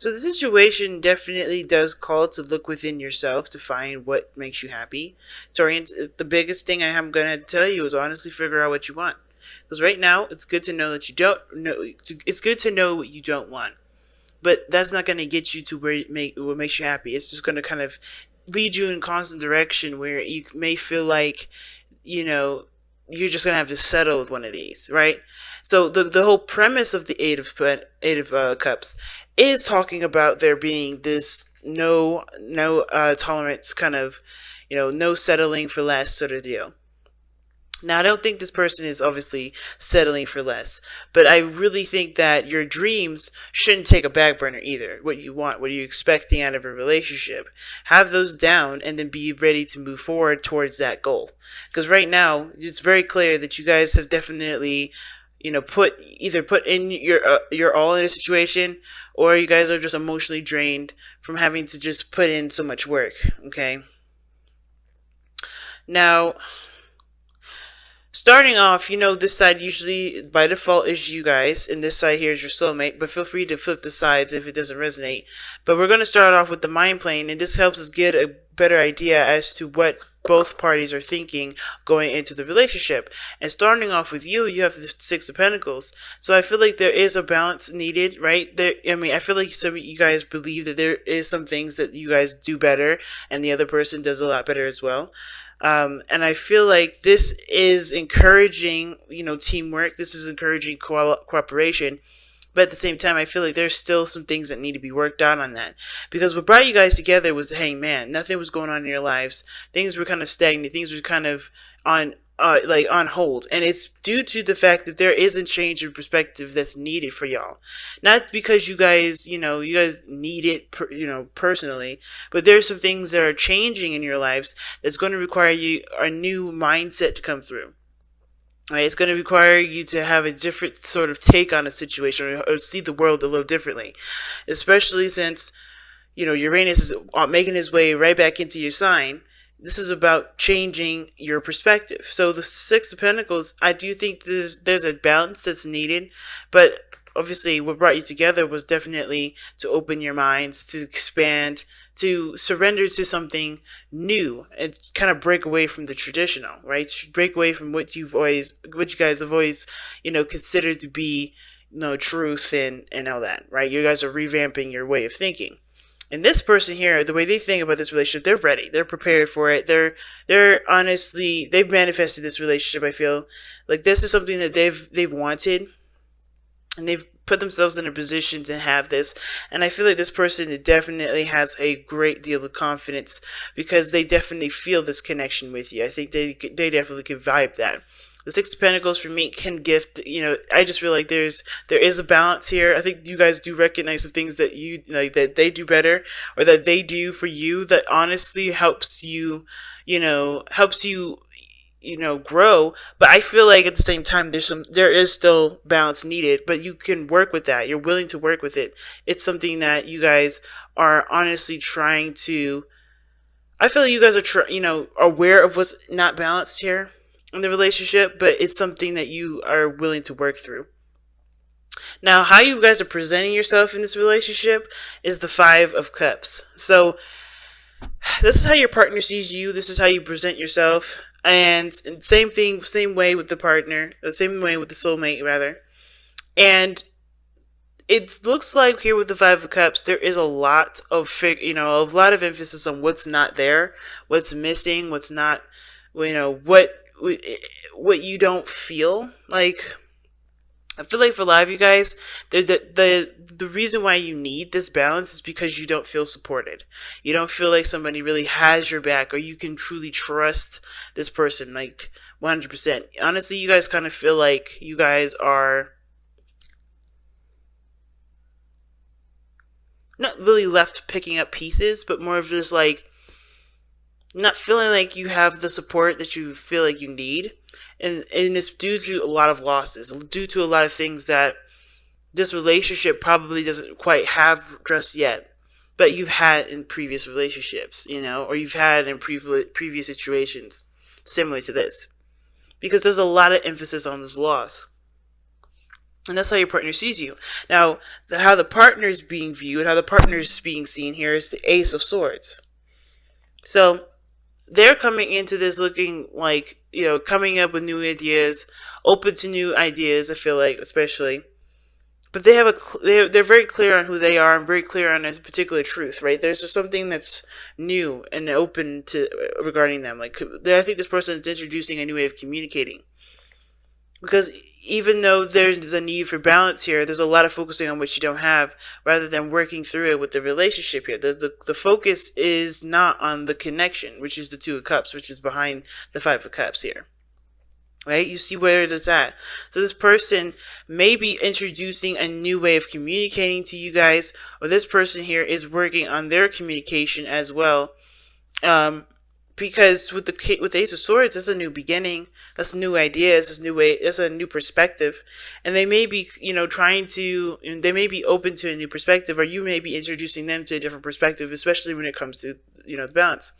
So the situation definitely does call to look within yourself to find what makes you happy. Torian, the biggest thing I am going to tell you is honestly figure out what you want. Because right now, it's good to know that you don't know. It's good to know what you don't want, but that's not going to get you to where what makes you happy. It's just going to kind of lead you in constant direction where you may feel like, you know, you're just gonna have to settle with one of these, right? So the whole premise of the eight of cups is talking about there being this no tolerance kind of, no settling for less sort of deal. Now, I don't think this person is obviously settling for less, but I really think that your dreams shouldn't take a back burner either. What you want, what are you expecting out of a relationship? Have those down and then be ready to move forward towards that goal. Because right now, it's very clear that you guys have definitely, put in your all in a situation, or you guys are just emotionally drained from having to just put in so much work. Okay. Now, starting off, this side usually by default is you guys, and this side here is your soulmate, but feel free to flip the sides if it doesn't resonate. But we're going to start off with the mind plane, and this helps us get a better idea as to what both parties are thinking going into the relationship. And starting off with you have the Six of Pentacles. So I feel like there is a balance needed, right? I feel like some of you guys believe that there is some things that you guys do better, and the other person does a lot better as well. And I feel like this is encouraging, teamwork. This is encouraging cooperation. But at the same time, I feel like there's still some things that need to be worked out on that. Because what brought you guys together was the Hangman. Nothing was going on in your lives. Things were kind of stagnant. Things were kind of on hold, and it's due to the fact that there is a change of perspective that's needed for y'all. Not because you guys need it personally, but there's some things that are changing in your lives that's going to require you a new mindset to come through. Right, it's going to require you to have a different sort of take on a situation, or see the world a little differently, especially since Uranus is making his way right back into your sign. This is about changing your perspective. So the Six of Pentacles, I do think there's a balance that's needed, but obviously what brought you together was definitely to open your minds, to expand, to surrender to something new, and kind of break away from the traditional, right? Break away from what you guys have always, considered to be, truth and all that, right? You guys are revamping your way of thinking. And this person here, the way they think about this relationship, they're ready. They're prepared for it. They're honestly, they've manifested this relationship. I feel like this is something that they've wanted, and they've put themselves in a position to have this. And I feel like this person definitely has a great deal of confidence because they definitely feel this connection with you. I think they definitely can vibe that. The Six of Pentacles for me can gift, I just feel like there is a balance here. I think you guys do recognize some things that you like that they do better, or that they do for you, that honestly helps you, grow. But I feel like at the same time there is still balance needed, but you can work with that. You're willing to work with it. It's something that you guys are honestly trying to, I feel like you guys are aware of what's not balanced here in the relationship, but it's something that you are willing to work through. Now, how you guys are presenting yourself in this relationship is the Five of Cups. So this is how your partner sees you. This is how you present yourself. And same way with the partner, the same way with the soulmate, rather. And it looks like here with the Five of Cups, there is a lot of a lot of emphasis on what's not there, what's missing, what's not, what you don't feel like. I feel like for a lot of you guys, the reason why you need this balance is because you don't feel supported. You don't feel like somebody really has your back, or you can truly trust this person like 100%. Honestly, you guys kind of feel like you guys are not really left picking up pieces, but more of just like not feeling like you have the support that you feel like you need. And it's due to a lot of losses, due to a lot of things that this relationship probably doesn't quite have just yet, but you've had in previous relationships, or you've had in previous situations similar to this. Because there's a lot of emphasis on this loss. And that's how your partner sees you. Now, how the partner is being viewed, how the partner is being seen here is the Ace of Swords. So they're coming into this looking like, coming up with new ideas, open to new ideas, I feel like, especially. But they have they're very clear on who they are and very clear on a particular truth, right? There's just something that's new and open to regarding them. Like, I think this person is introducing a new way of communicating. Because even though there's a need for balance here, there's a lot of focusing on what you don't have rather than working through it with the relationship here. The focus is not on the connection, which is the Two of Cups, which is behind the Five of Cups here. Right? You see where it's at. So this person may be introducing a new way of communicating to you guys, or this person here is working on their communication as well. Because with the Ace of Swords, that's a new beginning. That's new ideas. That's new way. That's a new perspective, and they may be, they may be open to a new perspective, or you may be introducing them to a different perspective, especially when it comes to the balance.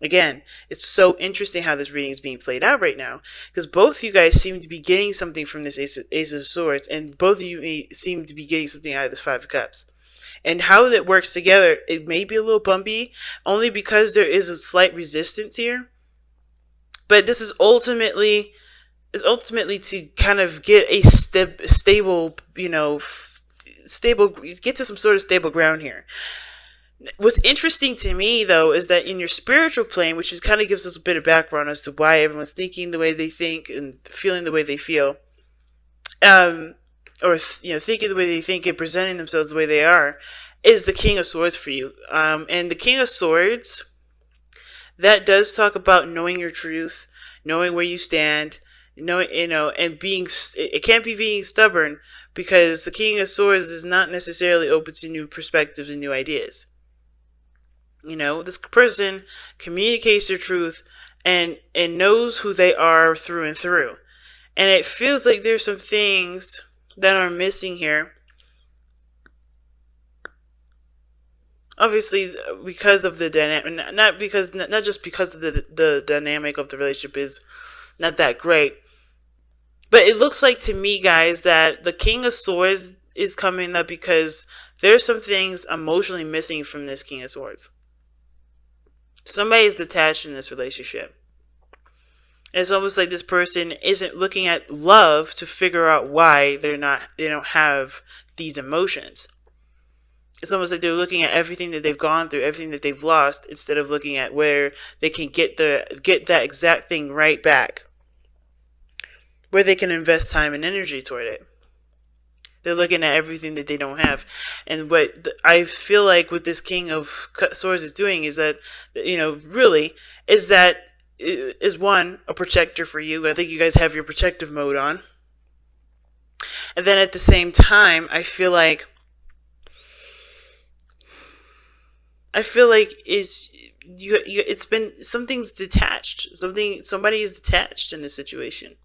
Again, it's so interesting how this reading is being played out right now, because both of you guys seem to be getting something from this Ace of Swords, and both of you seem to be getting something out of this Five of Cups. And how that works together, it may be a little bumpy, only because there is a slight resistance here. But this is ultimately to kind of get a stable, get to some sort of stable ground here. What's interesting to me, though, is that in your spiritual plane, which is kind of gives us a bit of background as to why everyone's thinking the way they think and feeling the way they feel, or thinking the way they think and presenting themselves the way they are, is the King of Swords for you. And the King of Swords, that does talk about knowing your truth, knowing where you stand, and being. It can't be being stubborn, because the King of Swords is not necessarily open to new perspectives and new ideas. This person communicates their truth and knows who they are through and through. And it feels like there's some things that are missing here. Obviously, because of the dynamic, not just because of the dynamic of the relationship is not that great. But it looks like to me, guys, that the King of Swords is coming up because there's some things emotionally missing from this King of Swords. Somebody is detached in this relationship. It's almost like this person isn't looking at love to figure out why they don't have these emotions. It's almost like they're looking at everything that they've gone through, everything that they've lost, instead of looking at where they can get that exact thing right back, where they can invest time and energy toward it. They're looking at everything that they don't have. And what I feel like what this King of Swords is doing is that, really, is one, a protector for you. I think you guys have your protective mode on. And then at the same time, I feel like it's been, something's detached. Somebody is detached in this situation.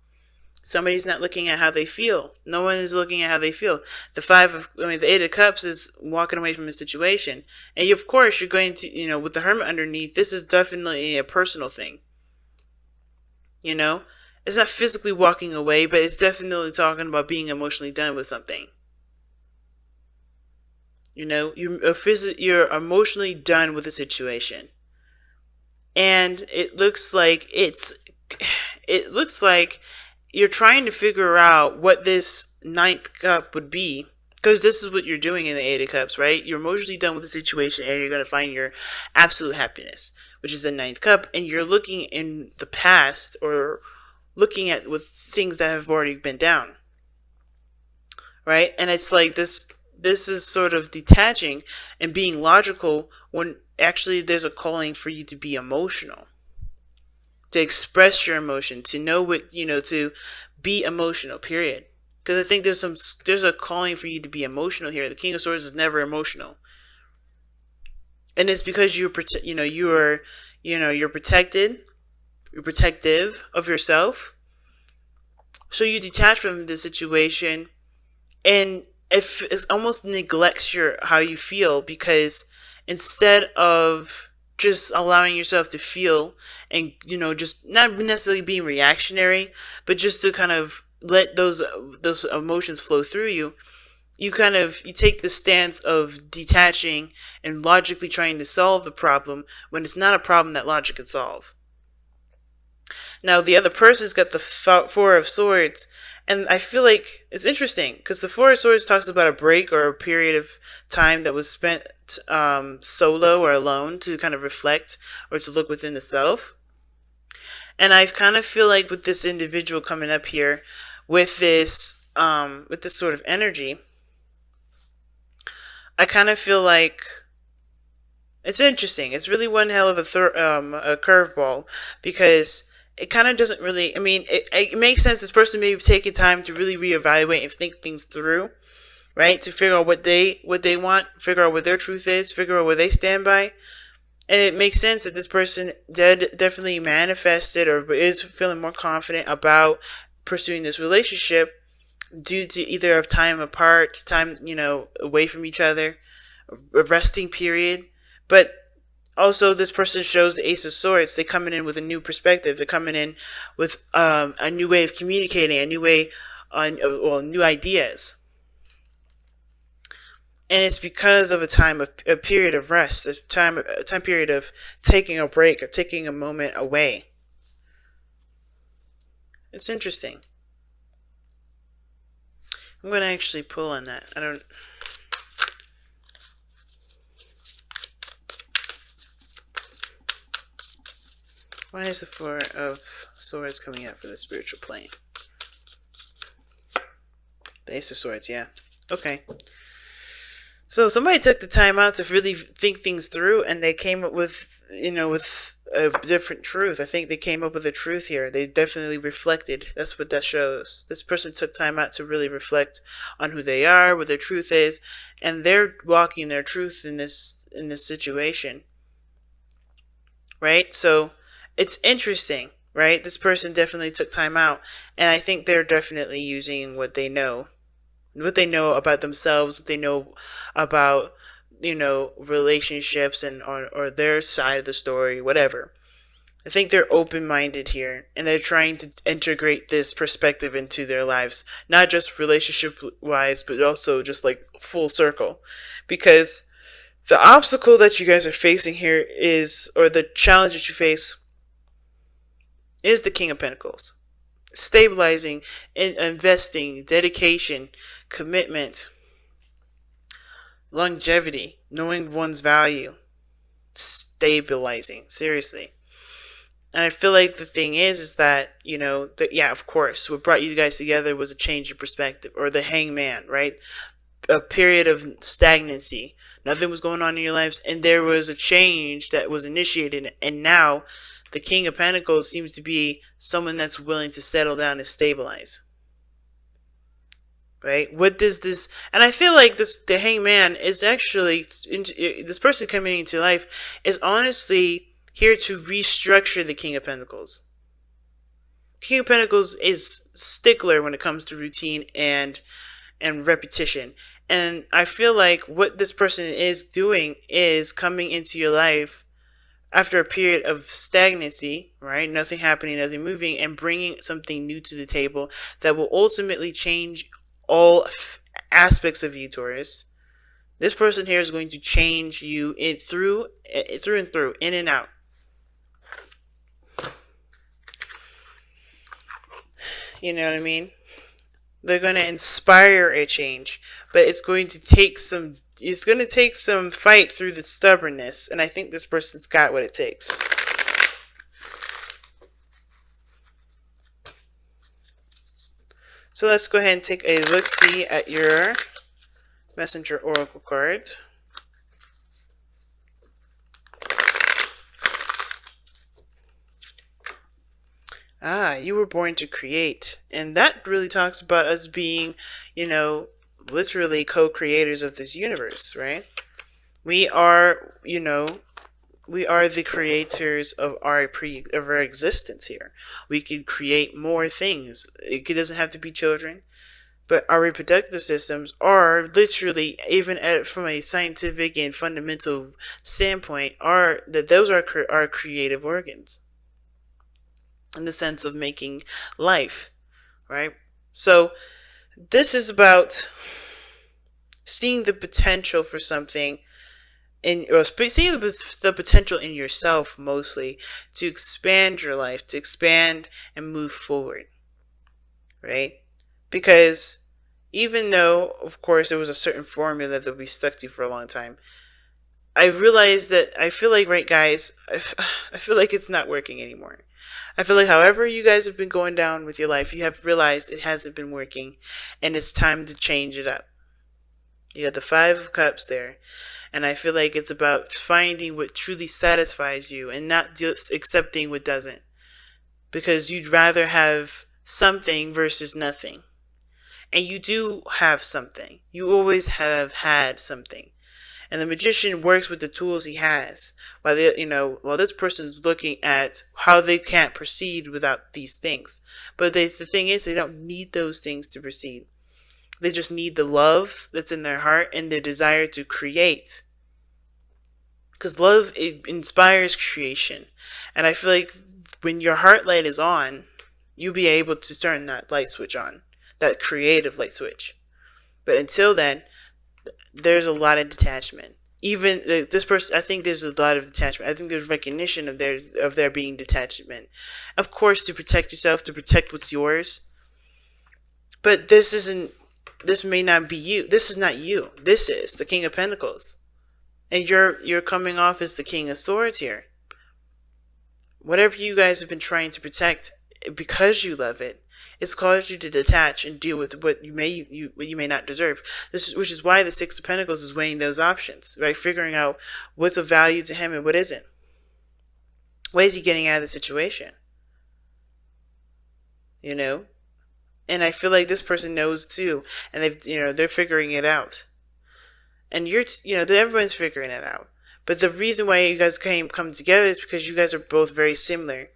Somebody's not looking at how they feel. No one is looking at how they feel. The Eight of Cups is walking away from a situation. And of course, you're going to, with the Hermit underneath, this is definitely a personal thing. It's not physically walking away, but it's definitely talking about being emotionally done with something. You're emotionally done with a situation. And it looks like you're trying to figure out what this ninth cup would be, because this is what you're doing in the Eight of Cups, right? You're emotionally done with the situation, and you're going to find your absolute happiness, which is the ninth cup. And you're looking in the past, or looking at with things that have already been down, right? And it's like this is sort of detaching and being logical, when actually there's a calling for you to be emotional, to express your emotion, to know what, to be emotional, period. Because I think there's a calling for you to be emotional here. The King of Swords is never emotional. And it's because you're protected, you're protective of yourself. So you detach from the situation, and it almost neglects how you feel, because instead of just allowing yourself to feel, and just not necessarily being reactionary, but just to kind of let those emotions flow through you, you take the stance of detaching and logically trying to solve the problem when it's not a problem that logic can solve. Now the other person's got the Four of Swords, and I feel like it's interesting because the Four of Swords talks about a break or a period of time that was spent solo or alone to kind of reflect or to look within the self. And I kind of feel like with this individual coming up here with this sort of energy, I kind of feel like it's interesting. It's really one hell of a curveball because it kind of doesn't really. I mean, it makes sense. This person may have taken time to really reevaluate and think things through, right? To figure out what they want, figure out what their truth is, figure out where they stand by, and it makes sense that this person definitely manifested or is feeling more confident about pursuing this relationship due to either of time apart, time away from each other, a resting period, but also this person shows the Ace of Swords. They're coming in with a new perspective. They're coming in with a new way of communicating, a new way on new ideas. And it's because of a period of rest, a time period of taking a break or taking a moment away. It's interesting. I'm going to actually pull on that. Why is the Four of Swords coming out for the spiritual plane? The Ace of Swords, yeah. Okay. So somebody took the time out to really think things through, and they came up with a different truth. I think they came up with a truth here. They definitely reflected. That's what that shows. This person took time out to really reflect on who they are, what their truth is, and they're walking their truth in this situation. Right? So it's interesting, right? This person definitely took time out, and I think they're definitely using what they know about themselves, what they know about relationships and or their side of the story, whatever. I think they're open-minded here, and they're trying to integrate this perspective into their lives, not just relationship-wise, but also just like full circle. Because the obstacle that you guys are facing here is, or the challenge that you face, is the King of Pentacles. Stabilizing, investing, dedication, commitment, longevity, knowing one's value, stabilizing, seriously. And I feel like the thing is that, yeah, of course, what brought you guys together was a change in perspective, or the hangman, right? A period of stagnancy. Nothing was going on in your lives, and there was a change that was initiated, and now the King of Pentacles seems to be someone that's willing to settle down and stabilize. Right? What does this... And I feel like the hangman is actually... This person coming into life is honestly here to restructure the King of Pentacles. King of Pentacles is stickler when it comes to routine and repetition. And I feel like what this person is doing is coming into your life after a period of stagnancy, right? Nothing happening, nothing moving, and bringing something new to the table that will ultimately change all aspects of you, Taurus. This person here is going to change you through and through, in and out. You know what I mean? They're going to inspire a change, but it's going to take some fight through the stubbornness, and I think this person's got what it takes. So let's go ahead and take a look-see at your Messenger Oracle cards. You were born to create. And that really talks about us being, literally co-creators of this universe, right? We are, we are the creators of our existence here. We can create more things. It doesn't have to be children, but our reproductive systems are literally, even from a scientific and fundamental standpoint, those are our creative organs in the sense of making life, right? So this is about seeing the potential for something or seeing the potential in yourself, mostly, to expand your life, to expand and move forward, right? Because even though, of course, there was a certain formula that we stuck to for a long time, I realized that I feel like, right, guys, I feel like it's not working anymore. I feel like however you guys have been going down with your life, you have realized it hasn't been working, and it's time to change it up. You got the Five of Cups there, and I feel like it's about finding what truly satisfies you and not just accepting what doesn't. Because you'd rather have something versus nothing. And you do have something. You always have had something. And the magician works with the tools he has. While this person's looking at how they can't proceed without these things. But the thing is, they don't need those things to proceed. They just need the love that's in their heart and their desire to create. Because love, it inspires creation. And I feel like when your heart light is on, you'll be able to turn that light switch on. That creative light switch. But until then, there's a lot of detachment. Even this person, I think there's a lot of detachment. I think there's recognition of there being detachment. Of course, to protect yourself, to protect what's yours. But this may not be you. This is not you. This is the King of Pentacles. And you're coming off as the King of Swords here. Whatever you guys have been trying to protect because you love it, it's caused you to detach and deal with what you may not deserve. Which is why the Six of Pentacles is weighing those options, right? Figuring out what's of value to him and what isn't. What is he getting out of the situation? You know? And I feel like this person knows too, and they're figuring it out. And everyone's figuring it out. But the reason why you guys come together is because you guys are both very similar.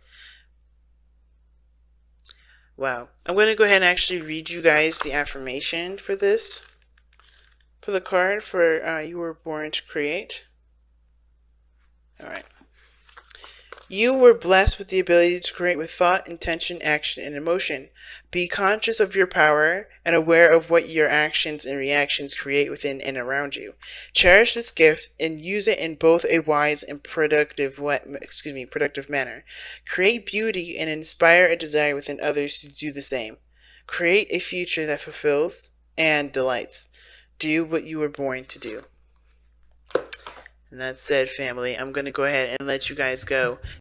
Wow. I'm going to go ahead and actually read you guys the affirmation for this. For the card for You Were Born to Create. Alright. You were blessed with the ability to create with thought, intention, action, and emotion. Be conscious of your power and aware of what your actions and reactions create within and around you. Cherish this gift and use it in both a wise and productive manner. Create beauty and inspire a desire within others to do the same. Create a future that fulfills and delights. Do what you were born to do. And that said, family, I'm going to go ahead and let you guys go.